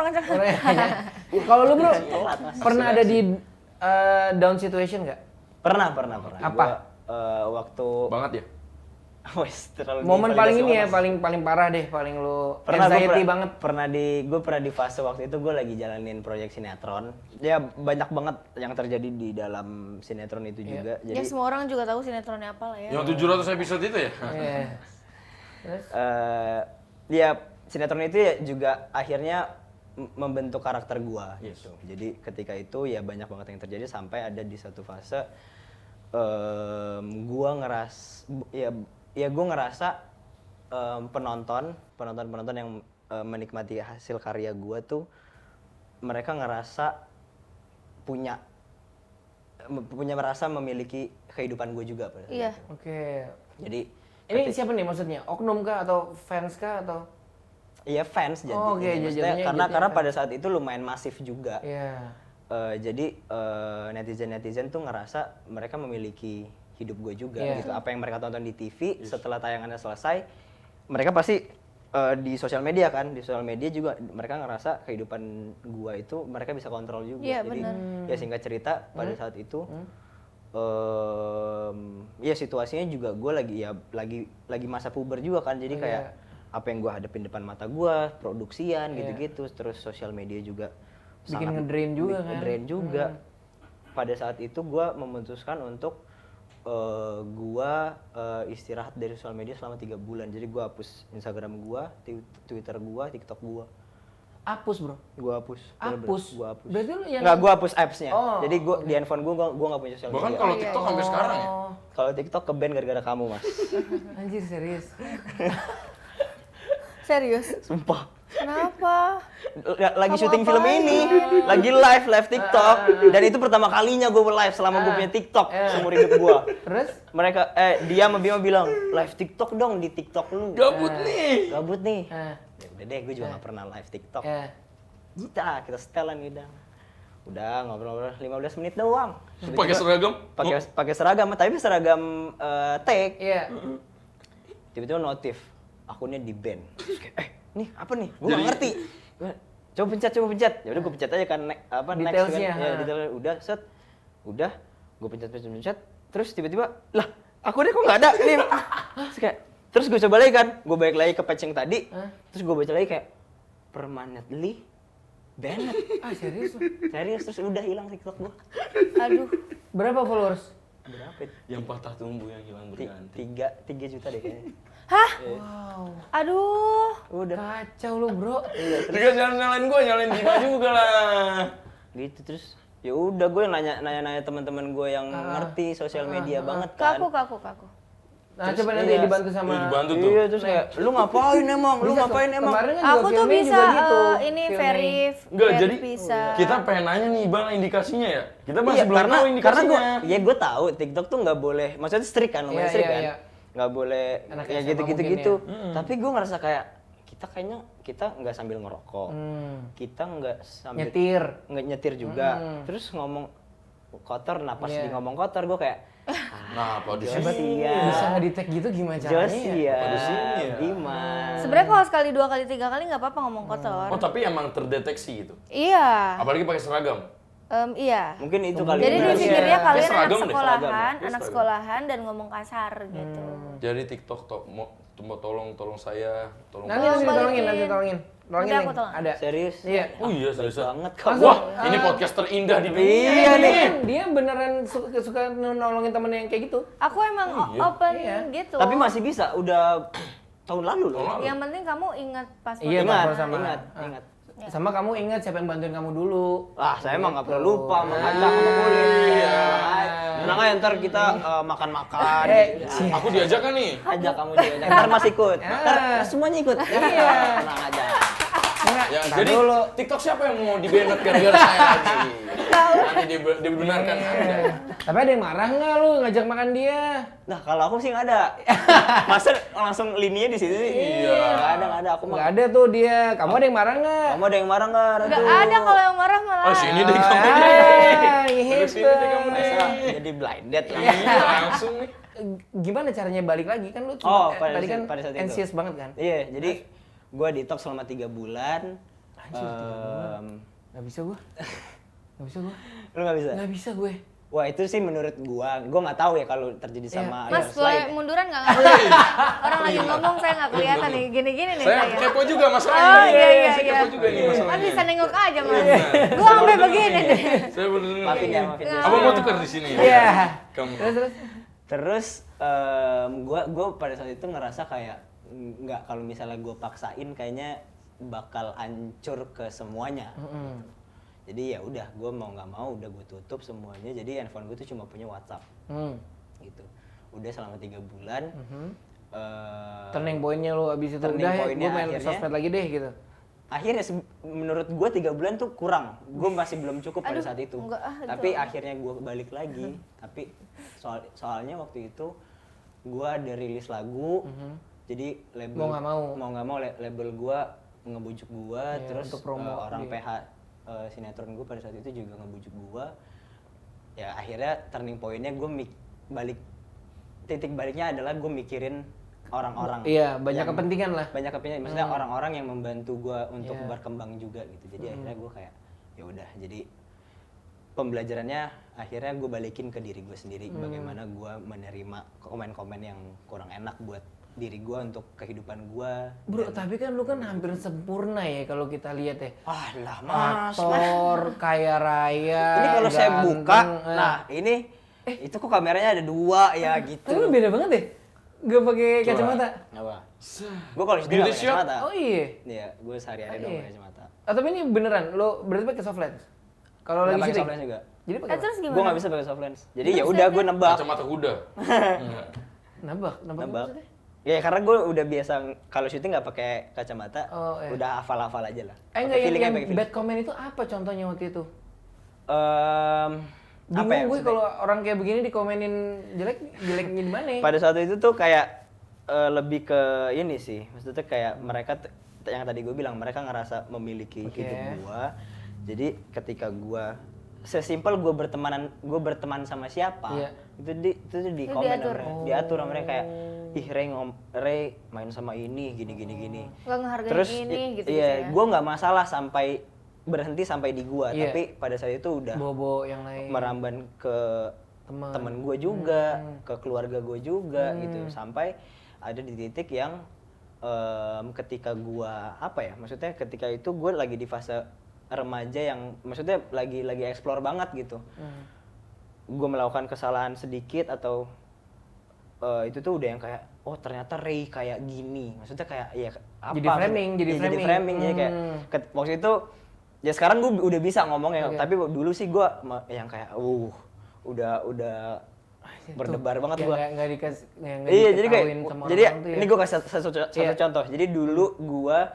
kalau lu bro pernah ada di down situation nggak? Pernah. Apa? Gua, waktu Banget ya? wes terlalu Momen paling ini ya, divalidasi paling parah deh, paling lu pernah anxiety gua banget. gue pernah di fase waktu itu gue lagi jalanin proyek sinetron. Ya banyak banget yang terjadi di dalam sinetron itu juga. Ya Jadi semua orang juga tahu sinetronnya apa lah ya. Yang 700 episode itu ya? Iya. ya sinetron itu ya juga akhirnya membentuk karakter gua gitu. Jadi ketika itu ya banyak banget yang terjadi sampai ada di satu fase gua ngerasa penonton yang menikmati hasil karya gua tuh mereka ngerasa merasa memiliki kehidupan gue juga pada saat Iya. itu. Oke. Jadi Ini siapa nih maksudnya? Oknum kah atau fans kah atau? iya fans jadi. Oh, oke, Maksudnya jadinya karena fans. pada saat itu lumayan masif juga. Iya. Jadi netizen tuh ngerasa mereka memiliki hidup gue juga Iya. gitu. Apa yang mereka tonton di TV setelah tayangannya selesai, mereka pasti di sosial media kan, di sosial media juga mereka ngerasa kehidupan gue itu mereka bisa kontrol juga. Iya, Jadi benar. ya singkat cerita pada saat itu, ya situasinya juga gue lagi masa puber juga kan, jadi kayak apa yang gue hadapin depan mata gue, produksian gitu-gitu, terus sosial media juga Bikin ngedrain juga kan? ngedrain juga. Pada saat itu gue memutuskan untuk istirahat dari sosial media selama 3 bulan. Jadi gue hapus Instagram gue, Twitter gue, TikTok gue. Hapus bro. Gue hapus. Hapus. Gue hapus. Berarti lu yang Nggak, gue hapus apps-nya. Oh, Jadi gue di handphone gue nggak punya sosial Bahkan media. kalau TikTok sampai sekarang ya? Kalau TikTok ke ban gara-gara kamu mas. Anjir serius. Serius? Sumpah. Kenapa? Lagi Kamu syuting film apain? ini, lagi live TikTok, dan itu pertama kalinya gue live selama gue punya TikTok seumur hidup gue. Terus? Mereka, dia sama Bima bilang, live TikTok dong di TikTok lu. Gabut nih. Gabut nih. Eh. Ya udah deh, gue juga gak pernah live TikTok. Ya. Kita setelan nih udah ngobrol-ngobrol 15 menit doang. Pakai seragam? Pakai seragam, tapi seragam tag. Iya. Tiba-tiba notif, akunnya di ban. Terus kayak, nih apa nih? Gue gak ngerti. Coba pencet. Ya udah gue pencet aja kan next Detailsnya, kan. Ya, detailnya udah set. Udah, gue pencet. Terus tiba-tiba, lah akunnya kok nggak ada nih. Terus gue coba lagi kan, gue balik lagi ke patch yang tadi. Terus gue baca lagi kayak permanently banned. Serius lu? Serius, terus udah hilang TikTok gua. Aduh. Berapa followers? Berapa? Yang patah tumbuh yang hilang berganti. 3 juta deh kayaknya. Hah? Wow. Aduh. Udah. Kacau lu, Bro. Juga jangan nyalain gua, nyalain Bima juga lah. Gitu terus. Ya udah gue nanya teman-teman gue yang ngerti sosial media banget kan. Kaku. Nah, Terus, coba nanti iya. dibantu sama Dibantu tuh. Iya terus kayak lu ngapain emang? Lu Bisa ngapain tuh. emang? Kemarin kan Aku juga tuh filming bisa juga gitu. ini Filming. Enggak, very jadi bisa. kita pengen nanya nih Bang indikasinya ya. Kita masih Iya, belum tahu karena indikasinya. gue tahu TikTok tuh nggak boleh, maksudnya strict kan, lumayan Iya, strict iya, kan, iya. nggak boleh Anak ya SMA gitu-gitu mungkin gitu. ya. Tapi gue ngerasa kayak kita nggak sambil ngerokok, kita nggak sambil Nyetir. nggak nyetir juga, terus ngomong kotor, napas Iya. di ngomong kotor, gue kayak Nah, apa di Jos sini? iya, Bisa nge-detect gitu gimana caranya? Jos iya, Pada sini ya. gimana? Sebenarnya kalau sekali, 2 kali, 3 kali nggak apa-apa ngomong kotor. Oh, tapi emang terdeteksi gitu. Iya. Apalagi pakai seragam. Iya. Mungkin itu kali. Jadi ya. dipikirnya Kayak kalian seragam anak deh, sekolahan, seragam. Kayak anak seragam. sekolahan dan ngomong kasar gitu. Jadi TikTok tolong saya, tolong. Nanti tolongin. Tolongin Nanti nih. aku tolong. Ada. Serius? Iya. Oh iya, seriusan. Banget kok. Wah, ini podcast terindah di dunia. Iya nih. Dia beneran suka nolongin temennya yang kayak gitu. Aku emang open Iya. gitu. Tapi masih bisa, udah tahun lalu loh. Yang penting kamu ingat pas Iya, waktu- Pak. Ingat, sama. ingat. Sama kamu ingat siapa yang bantuin kamu dulu. Ah, saya emang nggak pernah lupa sama kacang sama kulit. Iya. Tenang aja, ntar kita makan-makan. Aku diajak kan nih? Ajak kamu juga. Ntar Mas ikut. Ntar semuanya ikut. Iya. Tenang aja. Enggak, Ya, ntar jadi dulu. TikTok siapa yang mau di-banned gara-gara saya lagi? Nanti dibenarkan Anda. Tapi ada yang marah nggak lu ngajak makan dia? Nah, kalau aku sih nggak ada. Masa langsung lininya di situ sih? Iya. Nggak ada. Aku mah. Nggak ada tuh dia. Kamu ada yang marah nggak? Kamu ada yang marah nggak? Nggak ada kalau yang marah malah. Oh, sini deh kamu Ah, nih. hebat. Sini deh kamu nih. Masa jadi blinded lah. Iya, langsung nih. Gimana caranya balik lagi kan lu Oh, tadi kan pada saat itu. anxious banget kan? Iya, jadi gua detox selama 3 bulan. Anjir, 3 bulan. Nggak bisa gua. Lu nggak bisa? Nggak bisa gue. Wah, itu sih menurut gua nggak tahu ya kalau terjadi sama Mas viewers boleh lain. munduran nggak? Orang lagi ngomong saya nggak kelihatan nih, gini-gini nih Saya saya. kepo juga masalahnya. Oh iya iya Saya iya. kepo juga nih Mas masalahnya. bisa nengok aja mas. Gua sampai begini deh. Saya bener-bener. Maafin ya, maafin. Abang mau tukar di sini? Iya. Kamu. Terus. Terus gua pada saat itu ngerasa kayak nggak, kalau misalnya gua paksain kayaknya bakal hancur ke semuanya. Jadi ya udah, gue mau nggak mau udah gue tutup semuanya. Jadi handphone gue tuh cuma punya WhatsApp, gitu. Udah selama 3 bulan. Turning point-nya lu abis itu Turning udah ya, point-nya gue main akhirnya- sosmed lagi deh gitu. Akhirnya menurut gue 3 bulan tuh kurang. Gue masih belum cukup pada Aduh, saat itu. enggak ah, itu. Tapi akhirnya gue balik lagi. Tapi soalnya waktu itu gue ada rilis lagu. Jadi label Mau nggak mau. label gue ngebujuk gue, Iya, terus untuk promo orang di- PH sinetron gue pada saat itu juga ngebujuk gue. Ya akhirnya turning point-nya gue titik baliknya adalah gue mikirin orang-orang. Iya, banyak yang- kepentingan lah. banyak kepentingan, maksudnya orang-orang yang membantu gue untuk Iya. berkembang juga gitu. Jadi akhirnya gue kayak ya udah, jadi pembelajarannya akhirnya gue balikin ke diri gue sendiri, bagaimana gue menerima komen-komen yang kurang enak buat diri gue untuk kehidupan gue. Bro, tapi kan lu kan hampir sempurna ya kalau kita lihat ya. Ah lah mas, Aktor, kaya raya. ini kalau saya buka, ganteng, nah ini itu kok kameranya ada 2 ya gitu. Tapi lu beda banget deh. Gak pakai kacamata. Apa? Gue kalau di sini Beauty nggak pakai shop? kacamata. Oh iya. Iya, gue sehari-hari doang pakai kacamata. Ah, tapi ini beneran, lu berarti pakai soft lens? Kalau Nggak lagi pakai syuting? soft lens juga. Jadi pakai apa? Terus Gue gimana? nggak bisa pakai soft lens. Jadi ya udah gue nebak. Kacamata kuda. Nambah Nebak. maksudnya? Ya karena gue udah biasa kalau syuting nggak pakai kacamata, Oh, iya. udah hafal-hafal aja lah. Enggak, Feelingnya yang pakai feeling. bad comment itu apa contohnya waktu itu? Bingung Apa ya, gue maksudnya? kalau orang kayak begini dikomenin jeleknya di mana ya? Pada saat itu tuh kayak lebih ke ini sih, maksudnya kayak mereka yang tadi gue bilang, mereka ngerasa memiliki Oke. hidup gue. Jadi ketika gue sesimpel gue berteman sama siapa, Iya. itu tuh di Itu komen diatur. sama mereka. Diatur sama mereka kayak, ih Ray main sama ini gini. Nggak ngehargain Terus ini gitu iya, ya. gue nggak masalah sampai berhenti sampai di gua, Iya. tapi pada saat itu udah Bobo yang lain. meramban ke temen gue juga, ke keluarga gue juga gitu, sampai ada di titik yang ketika gua apa ya? Maksudnya ketika itu gua lagi di fase remaja yang maksudnya lagi explore banget gitu. Gua melakukan kesalahan sedikit atau itu tuh udah yang kayak oh ternyata Ray kayak gini. Maksudnya kayak ya apa? Jadi framing. Jadi kayak waktu itu ya sekarang gua udah bisa ngomongnya, tapi dulu sih gua yang kayak udah berdebar banget gua. Nggak dikasih. Iya, jadi kayak sama jadi orang tuh ya. ini gua kasih satu contoh. Jadi dulu gua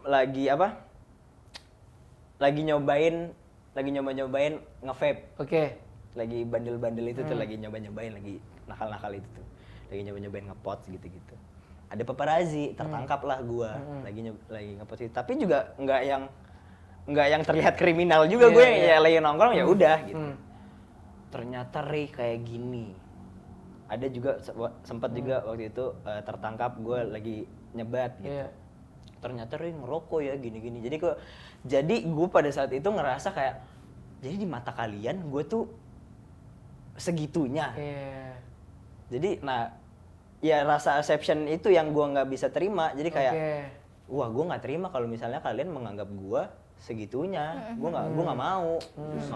lagi nyobain nge-vape. Oke. Lagi bandel-bandel itu tuh lagi nyobain lagi nakal-nakal itu tuh. Lagi nyobain nge-pot gitu-gitu. Ada paparazzi, tertangkap lah gua lagi nge-pot itu. Tapi juga nggak yang terlihat kriminal juga gue ya lagi nongkrong ya udah gitu. Ternyata Ray kayak gini. Ada juga sempat juga waktu itu tertangkap gue lagi nyebat gitu. Ternyata Ray ngerokok ya gini-gini. Jadi gue pada saat itu ngerasa kayak jadi di mata kalian gue tuh segitunya. Jadi ya rasa exception itu yang gue nggak bisa terima. Jadi kayak wah gue nggak terima kalau misalnya kalian menganggap gue segitunya. Gue nggak mau.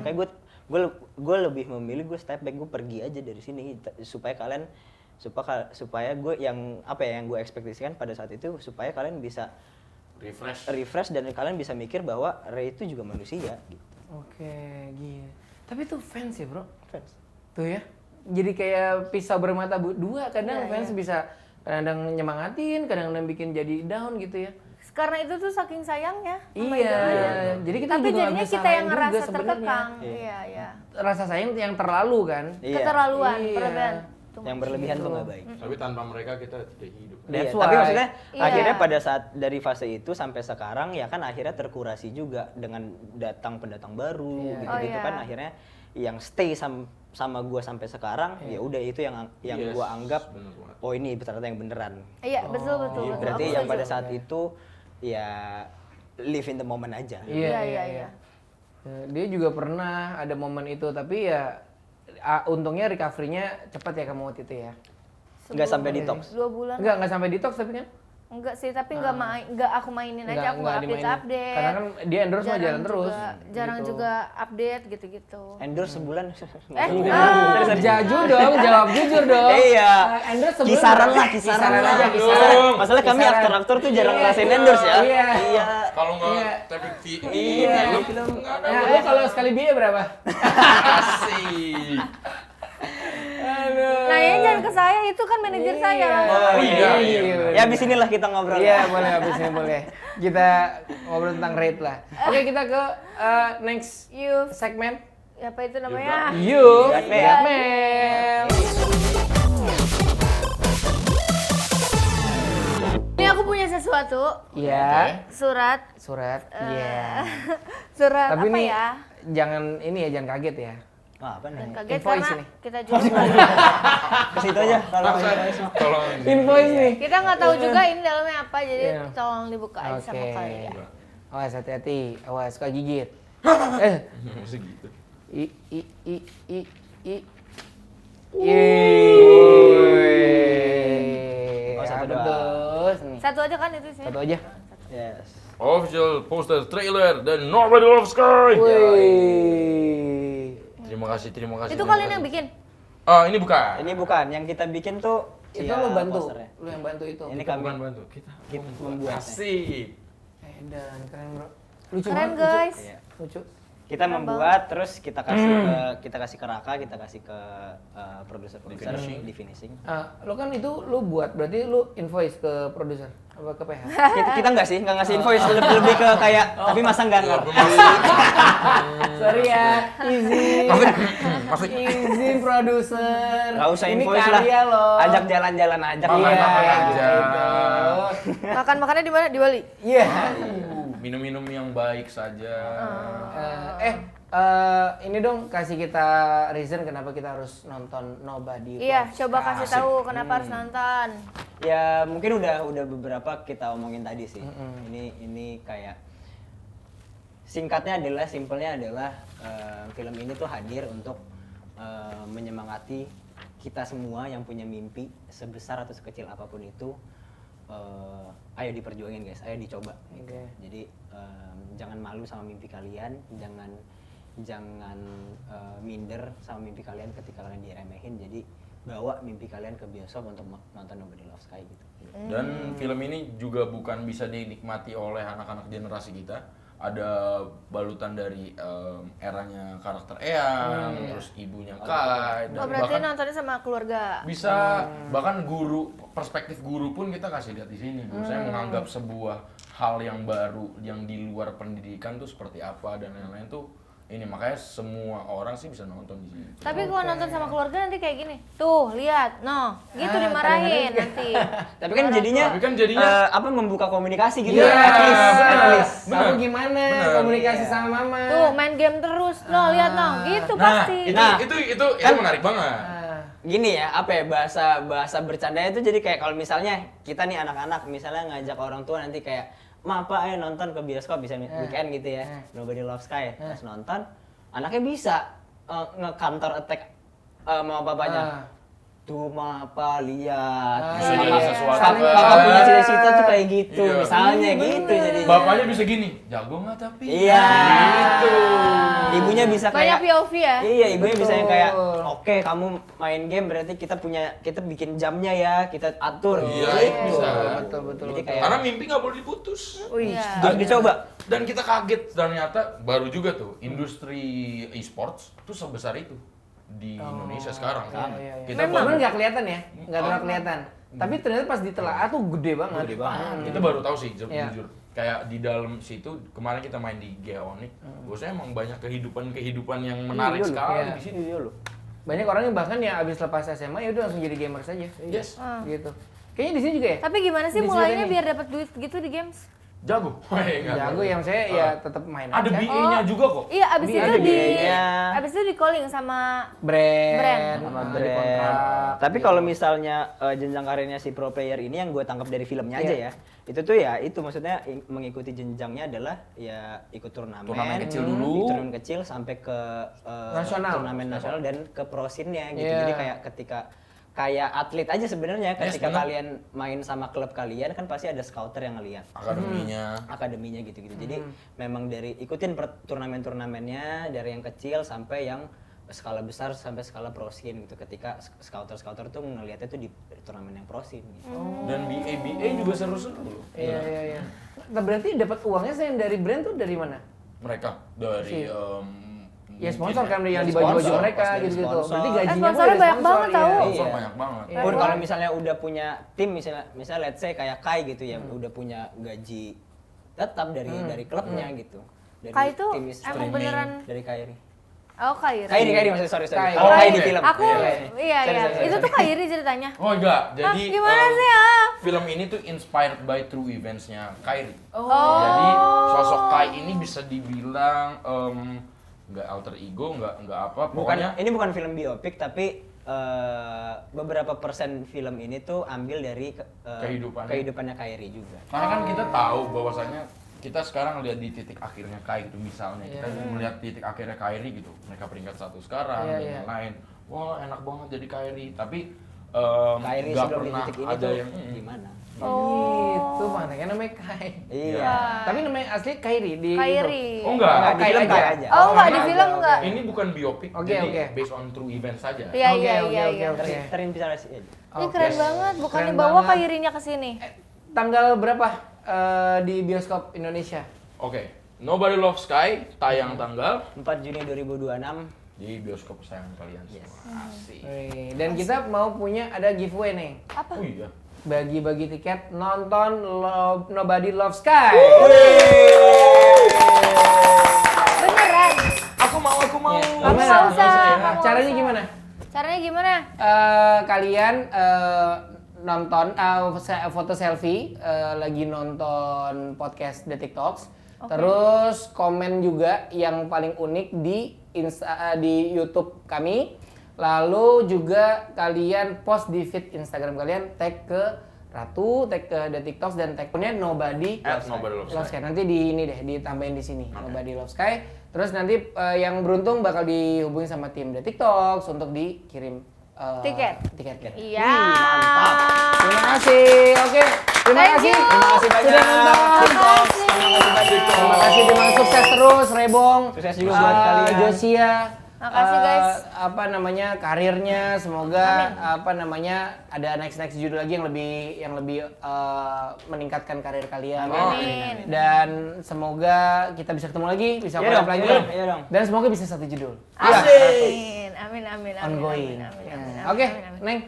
Makanya gue lebih memilih gue step back, gue pergi aja dari sini supaya gue yang gue ekspektasikan pada saat itu supaya kalian bisa refresh dan kalian bisa mikir bahwa Ray itu juga manusia gitu. Oke, gila. Tapi tuh fans ya, Bro. Fans. Tuh ya. Jadi kayak pisau bermata dua, kadang fans bisa kadang nyemangatin, kadang bikin jadi down gitu ya. Karena itu tuh saking sayangnya. Iya. Jadi kita tapi juga jadinya bisa kita yang juga ngerasa sebenarnya. terkekang. Iya. Rasa sayang yang terlalu kan. Iya. Keterlaluan, Iya. berlebihan. Yang berlebihan tuh nggak baik. Tapi tanpa mereka kita tidak hidup. That's Tapi why. maksudnya Iya. akhirnya pada saat dari fase itu sampai sekarang ya kan akhirnya terkurasi juga dengan pendatang baru gitu-gitu kan akhirnya yang stay sama gua sampai sekarang ya udah itu yang Yes, gua anggap bener banget. oh ini ternyata yang beneran. Iya, betul. Berarti Aku yang setuju. pada saat itu ya live in the moment aja. Iya. Dia juga pernah ada momen itu, tapi ya untungnya recovery-nya cepat ya kamu waktu itu ya. Nggak sampai detox. 2 bulan. Enggak sampai detox tapi kan? Enggak sih, tapi enggak aku mainin aja, aku enggak dimainin. update. Karena kan dia endorse mah jalan terus. Jarang gitu. juga update gitu-gitu. Endorse sebulan. Jujur dong, jawab jujur dong. Iya. Endorse sebulan Kisaran berapa? lah, kisaran aja, dong. kisaran. Masalah kami Kisaran. aktor-aktor tuh jarang Iya, ngerasain iya. endorse ya. Iya. Kalau nggak Iya. taping Iya. film nggak ada. Nah, lu kalau sekali biaya berapa? Asik. Aduh. Nah, ya jangan ke saya, itu kan manajer saya langsung. Oh iya. Ya abis inilah kita ngobrol. Iya, boleh habis ini boleh. Kita ngobrol tentang rate lah. Oke, kita ke next Youth. segmen. Apa itu namanya? Youth Gatmel. Gatmel. Ini aku punya sesuatu. Iya. Surat. Iya. Surat Tapi apa ini ya? jangan kaget ya. Wah, apa Dan nih? kaget Invoice karena ini. kita juga Ke situ aja kalau Tolong. Invoice nih. kita nggak tahu juga ini dalamnya apa, jadi Iya. tolong dibuka aja sama Oke. kalian. Awas hati-hati, awas suka gigit. Masih gitu. I. Oh, satu Apa doang. terus nih? Satu aja kan itu sih. Satu aja. Yes. Official poster trailer dan Nobody Love Sky. Wih. Terima kasih. Itu kalian yang bikin? Ah, ini bukan. Ini bukan yang kita bikin tuh. Itu ya, lo bantu. posternya. Lu yang bantu itu. Ini Kita kami bukan bantu. Kita membuat. Asik. Dan keren, Bro. Lucu Keren banget, guys. Iya. Lucu. Kita membuat terus kita kasih ke Raka, kita kasih ke produser di finishing. Lo kan itu lu buat, berarti lu invoice ke produser apa ke PH? Kita nggak ngasih invoice lebih ke kayak tapi masa nggak Sorry ya, izin produser. nggak usah Ini invoice lah. karya lo. Ajak jalan-jalan aja. Makan-makan aja. Makan-makannya di mana? Di Bali. Iya. Minum-minum yang baik saja. Ini dong kasih kita reason kenapa kita harus nonton Nobody. Iya, Loves coba Sky. kasih tahu kenapa harus nonton. Ya mungkin udah beberapa kita omongin tadi sih. Ini kayak simpelnya adalah film ini tuh hadir untuk menyemangati kita semua yang punya mimpi sebesar atau sekecil apapun itu ayo diperjuangin guys, ayo dicoba. Gitu. Oke. Jadi jangan malu sama mimpi kalian, jangan minder sama mimpi kalian ketika kalian diremehin. Jadi bawa mimpi kalian ke bioskop untuk nonton Nobody Loves Sky gitu. Dan film ini juga bukan bisa dinikmati oleh anak-anak generasi kita. Ada balutan dari eranya karakter Eyang, terus ibunya Kai, Oh, dan berarti bahkan nontonnya sama keluarga. bisa bahkan guru, perspektif guru pun kita kasih lihat di sini. Saya menganggap sebuah hal yang baru yang di luar pendidikan tuh seperti apa dan lain-lain tuh ini, makanya semua orang sih bisa nonton di sini. Tapi kalau nonton sama keluarga nanti kayak gini. Tuh, lihat. No, gitu dimarahin nanti. Tapi kan jadinya, apa membuka komunikasi gitu. Iya, At least. Aku gimana Bener. komunikasi sama mama? Tuh, main game terus. No, lihat no. Gitu pasti. Itu menarik banget. Gini ya, apa ya, bahasa bercandanya itu jadi kayak kalau misalnya kita nih anak-anak misalnya ngajak orang tua nanti kayak, "Ma, apa ayo nonton ke bioskop bisa weekend gitu ya. Nobody Loves Sky." Pas nonton, anaknya bisa nge-counter attack sama bapaknya. Tuh ma, apa lihat. Bisa jadi sesuatu kan. Papa punya cita-cita tuh kayak gitu, Iya. misalnya gitu jadi. Bapaknya bisa gini, jago nggak tapi? Iya. Gitu. Ibunya bisa Banyak kayak POV ya. Iya, ibunya bisa yang kayak, Betul. oke kamu main game berarti kita bikin jamnya ya, kita atur. Iya, Gitu. bisa. Betul. Jadi kayak Karena mimpi nggak boleh diputus. Iya. harus dicoba. Dan kita kaget ternyata baru juga tuh industri e-sports tuh sebesar itu di Indonesia sekarang. Iya. Kita Memang baru, nggak kelihatan ya, nggak terlalu kelihatan. Tapi ternyata pas ditelaah tuh gede banget. Gede banget. kita baru tahu sih Iya. jujur. Kayak di dalam situ kemarin kita main di Geonic, bosnya emang banyak kehidupan yang menarik sekali Iya. di sini. Banyak orang yang bahkan ya abis lepas SMA ya udah langsung jadi gamer saja. Yes. Gitu. Kayaknya di sini juga ya. Tapi gimana sih Di mulainya sini. biar dapat duit gitu di games? Jago. Enggak. Jago yang saya ya tetap main Ada aja. BA-nya juga kok. Iya, abis Iya, itu ada di biayanya. abis itu di calling sama brand, Sama di brand. kontrak. Tapi kalau misalnya jenjang karirnya si pro player ini yang gue tangkap dari filmnya aja ya, itu tuh ya itu maksudnya mengikuti jenjangnya adalah ya ikut turnamen Kecil dulu. turnamen kecil sampai ke Nasional. turnamen nasional dan ke prosinnya gitu. Iya. Jadi kayak atlet aja sebenarnya Yes, ketika benar. kalian main sama klub kalian kan pasti ada scouter yang ngeliat akademinya gitu-gitu. Jadi memang dari ikutin turnamen-turnamennya dari yang kecil sampai yang skala besar sampai skala prosin gitu. Ketika scouter tuh ngelihatnya tuh di turnamen yang prosin gitu. Dan BA juga seru-seru loh. Iya. Nah, berarti dapat uangnya saya dari brand tuh dari mana? Mereka dari Ya sponsor kan yang di Sponsor, baju mereka pasti gitu-gitu. sponsor. Berarti gajinya pun sponsornya dari banyak sponsor, banget tahu. iya. Sponsor banyak banget. Pun kalau misalnya udah punya tim misalnya let's say kayak Kai gitu ya, udah punya gaji tetap dari klubnya gitu. Dari Kai itu tim emang streaming, beneran dari Kairi. Oh, Kairi. Kairi maksudnya sorry. Kairi. Oh, Kai di Oke. film. Aku Iya. iya. Itu tuh Kairi ceritanya. Oh enggak, jadi gimana sih ya? film ini tuh inspired by true events-nya Kairi. Oh. Jadi sosok Kai ini bisa dibilang nggak alter ego, nggak apa, pokoknya Ini bukan film biopik tapi beberapa persen film ini tuh ambil dari kehidupannya Kairi juga. karena kan kita tahu bahwasannya kita sekarang lihat di titik akhirnya Kai gitu misalnya kita melihat titik akhirnya Kairi gitu, mereka peringkat 1 sekarang dan yang lain. Wah enak banget jadi Kairi, tapi Kairi nggak sebelum di pernah titik ini ada tuh yang gimana? Gitu makanya namanya Kai. Iya. Tapi namanya asli Kairi di Kairi. Oh enggak, Di film Kai aja. Oh, enggak di Karena film enggak. ini bukan biopik, Oke, jadi oke. based on true event saja. Iya, Oke, iya, oke, iya, oke, iya. oke. Terinspirasi aja. Ini keren banget, bukannya Keren bawa banget. Kairinya ke sini. Tanggal berapa di bioskop Indonesia? Oke, Nobody Loves Sky tayang tanggal 4 Juni 2026. di bioskop kesayangan kalian semua. Asik. Dan kita mau punya ada giveaway nih. Apa? Oh iya. Bagi-bagi tiket nonton Nobody Loves Sky. Beneran. Aku mau. Kamu Gimana? nggak usah. kamu nggak Caranya usah. gimana? Caranya gimana? Kalian nonton foto selfie lagi nonton podcast Detik Talks. Terus komen juga yang paling unik di YouTube kami. Lalu juga kalian post di feed Instagram kalian, tag ke Ratu, tag ke Detik Talks dan tagnya Nobody Nobody Loves Loves Sky. Sky. Nanti ditambahin di sini Nobody Loves Sky. Terus nanti yang beruntung bakal dihubungi sama tim Detik Talks untuk dikirim Tiket. Tiketnya. Iya. Terima kasih. Oke. Terima kasih. Sudah nonton. Terima kasih, sukses terus Rebong. Sukses juga buat kalian. Josia. Makasih, guys. Karirnya semoga ada next judul lagi yang lebih meningkatkan karir kalian. Amin. Dan semoga kita bisa ketemu lagi, bisa collab lagi. Iya dong. Dan semoga bisa 1 judul. Amin. Ongoing. Amin. Oke, Amin. Neng.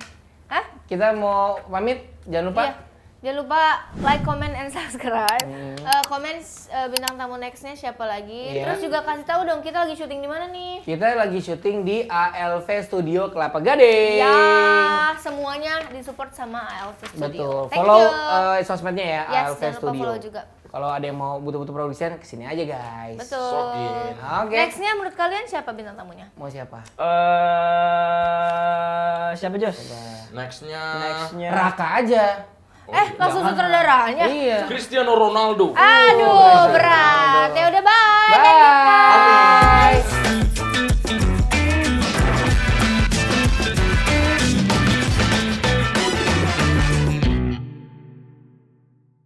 Hah? Kita mau pamit, jangan lupa. Iya. Jangan lupa like, comment, and subscribe. Komen bintang tamu nextnya siapa lagi. Iya. Terus juga kasih tahu dong kita lagi syuting di mana nih. Kita lagi syuting di ALV Studio Kelapa Gading. Ya, semuanya disupport sama ALV Studio. Betul. Thank Follow you. sosmednya ya, Yes, ALV jangan lupa Studio. follow juga. Kalau ada yang mau butuh produksian, kesini aja guys. Betul. Sokin. Oke. Nextnya menurut kalian siapa bintang tamunya? Mau siapa? Siapa Jos? Nextnya Raka aja. Langsung sutradaranya. Iya. Cristiano Ronaldo. Aduh, berat. Ya udah bye. Bye.